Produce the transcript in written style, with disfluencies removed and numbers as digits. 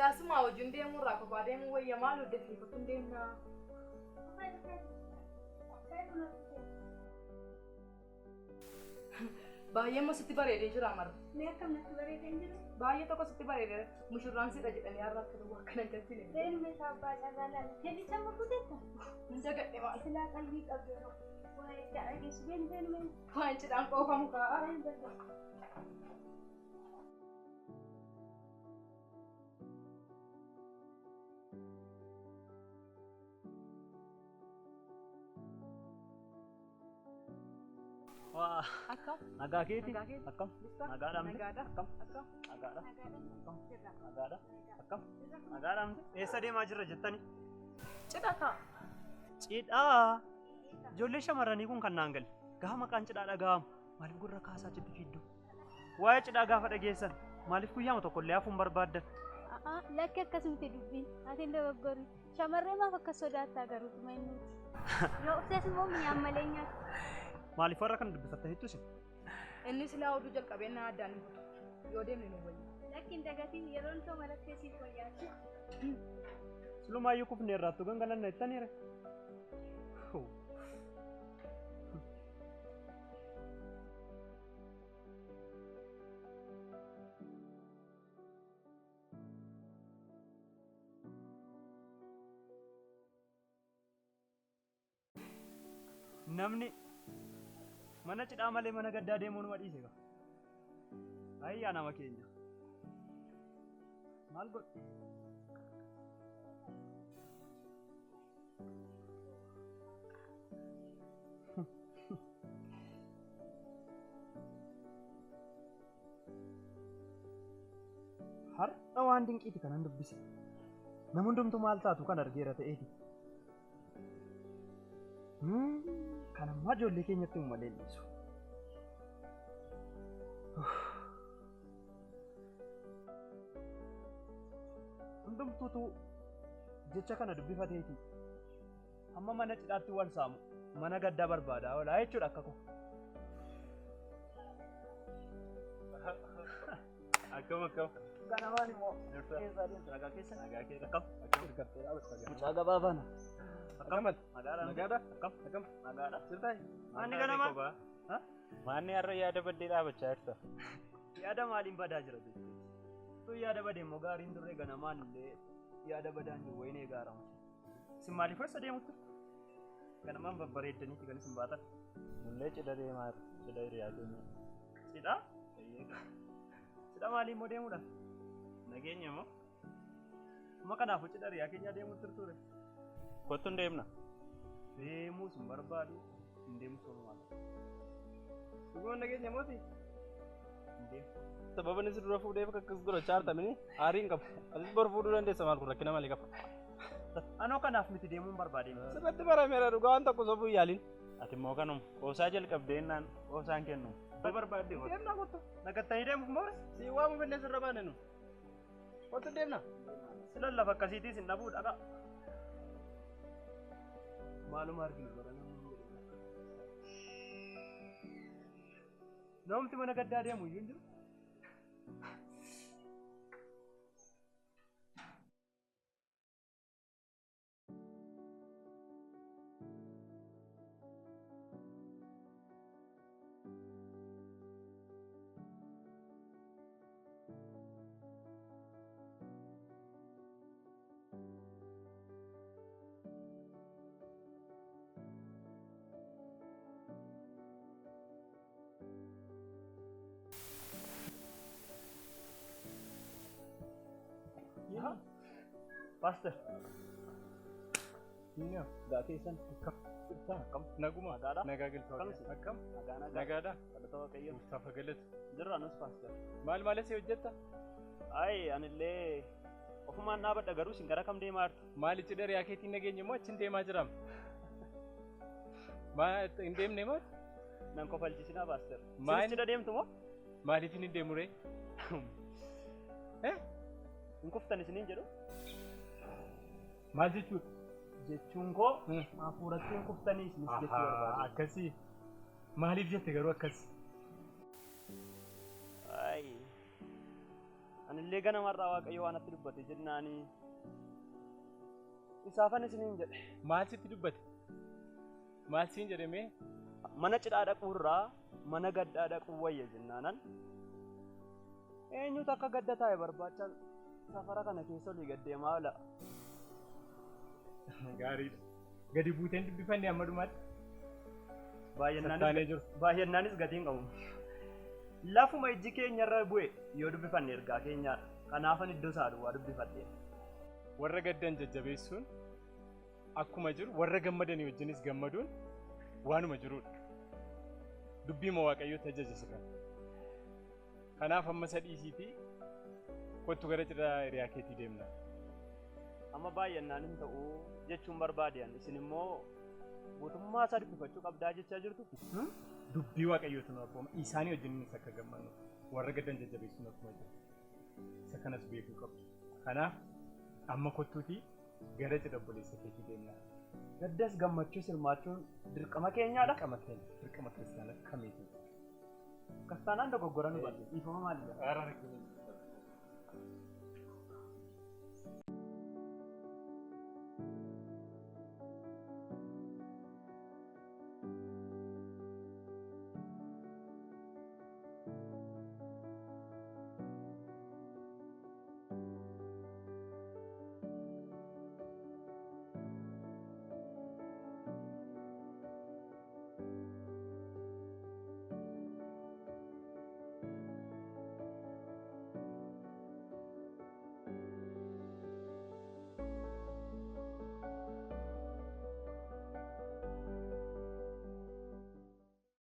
Silaasuma wajjin deemuu irraa kophaa deemuu wayya maal hojjechiifatu hin deemnaa. Baay'ee masitti bareedee jira marra. Mee akkam natti bareedee jiru? Baay'ee tokko sitti bareedee mushurraan sidha jedhanii har'a akka ta'u akka nan galchine. Deemee sabbaa cagaalaan heddicha murteessa. Hin jagadhe maal? Silaa qalbii qabdu. Waa'ee dhageessu deemee. Waan cidhaan qoofamu ka'a. Wah, Akkam? nagaa keeti? Nagaa Akkam? Bisa? Nagaadhaan miti? Nagaadha. Akkam? Akkam? Nagaadha. Akkam? Nagaadha. Akkam? Nagaadhaan miti? Eessa deemaa jirra jettani? Cidha ka'a. Cidhaa! Ijoollee shamarranii kun kan naan galle. Gaafa maqaan cidhaa dhaga'amu maaliif gurra kaasaa jitti fiddu? Waa'ee cidhaa gaafa dhageessan maaliif guyyaama tokkollee hafuun barbaaddan? Lakki akkasumti dubbiin. Ati hin dogoggorri. Shamarree maaf akkas sodaattaa garuutuma hin nuti. Yoo ufsees immoo mi'aan malee nyaata. Maaliif warra kana dubbifatta hittus? Inni silaa oduu jalqabeennaa addaan hin butu. Yoo deemne nu wayya. Lakki hin dagatiin yeroon too malattee siif wayyaati. Silumaayyuu kufnee irraattuu gangalanna jettaniire. Namni mana cidhaa malee mana gaddaa deemuu nama dhiise qaba. Ayyaa nama keenya. Maal godhu? Har'a waan dinqiiti kanan dubbise. Nama hundumtu maal taatu kan argeera ta'eeti. Kan ammaa ijoollee keenyatti hin maleellisu. Hundumtuutu jecha kana dubbifateeti. Amma mana cidhaatti wal saamu mana gaddaa barbaadaa oolaa jechuudha akka koo. Akkam. Kanamaan immoo keessaa deemtu nagaa keessa. Nagaa keessa. Akkam. Nagaa baafana. Akkam. Nagaadha. Akkam. Nagaadha. Sirtaa. Maanni ganamaa? Maanni har'a yaada baddee dhaabachaa jirta? Yaada maaliin badaa jira jechuudha. Tu yaada badee immoo gaariin turre ganamaan illee yaada badaan jiru wayinee gaaramu. Isin maaliif eessa deemutti? Ganamaan babbareeddaniiti kan isin baatan. Nullee cidha deemaa jirra. Cidha hiriyaa keenya. Cidha? Cidha maalii immoo deemuudha? Nageenya immoo? Amma kanaafuu cidha hiriyaa keenya deemuutti ture. Kottu hin deemna? Deemuus hin barbaadu. Hin deemus walumaa. Dhugumaan nageenya mooti? Hin deemu. Sababa inni si dura fuudheef akkas godhachaa jirtamini aariin qabu. Atis bor fuudhuu dandeessa maal kun rakkina maalii qaba? Anoo kanaaf miti deemuun barbaade. Sirratti barameera dhugaa waan tokko sobuu yaaliin. Ati immoo kanuma qoosaa jalqabdeennaan qoosaan kennu. Barbaadde kottu. Deemnaa kottu. Nagattanii deemuuf moore? Si waamu fennee sirra baane nu. Kottu deemna. Silan lafa akkasiitii sin dhabuu dhaqa. Maaluma arginu godha namni. Namti mana gaddaa deemu iyyuu hin jiru. Pastor. Ini gaateessan akkam naguma nagaa galtoo akkam nagaadha Kadhatoo Waaqayyo. Mustafa galata Jirra nus pastor. maal maal si hojjetta Ay anillee ofumaan dhaabadha garuu isin gara kam deemaa jirtu? maali cidha hiriyaa keetiin nageenya immoo achiin deemaa jiram maa hin deemne moo Nan kofalchisinaa pastor. Maal? Sinis cidha deemtu moo? maaliif hin deemu ree Hin kuftan isiniin jedhu? maal jechuudha Jechuun koo hafuuratti hin kuftanii isinis jechuu barbaadu. akkasii maaliif jette garuu akkasii Ay Anillee ganamarraa Waaqayyo waan natti dubbate jennaani isaafan isiniin jedhe. Maal sitti dubbate? Maal siin jedhamee? Mana cidhaa dhaquurraa mana gaddaa dhaquu wayya jennaanan eenyutu akka gadda taa'e barbaacha safara kana keessa olii gaddeemaa ola. Gaariidha. Gadi buuteen dubbifanne amma dhumaatti. Baay'inaanis gatiin qabu. Lafuma ijji keenyarra bu'e yoo dubbifanne ergaa keenyaadha. Kanaafan iddoo isaa duwwaa dubbifadhe. Warra gaddan jajjabeessuun akkuma jiru warra gammadanii wajjinis gammaduun waanuma jirudha. Dubbii moo Waaqayyoo tajaajilu kan. Kanaaf amma sadhiisiitii kottu gara cidhaa hiriyaa keetii deemna. Amma baay'inaan hin ta'u jechuun barbaadiyan isin immoo guutummaa isaa dubbifachuu qabdaa jechaa jirtu. Dubbii Waaqayyootu nu abbooma isaanii wajjinis akka gammannu warra gaddan jajjabeessuun akkuma jiru. Isa kanas beekuu qabdu. Kanaaf amma kottuutii gara cidha obboleessa keetii deemna. Gaddas gammachuus hirmaachuun dirqama keenyaadha. Dirqama kiristaanaa kamiitu. Kiristaanaan dogoggora nu baate dhiifama maalidha? Ara rakkoo.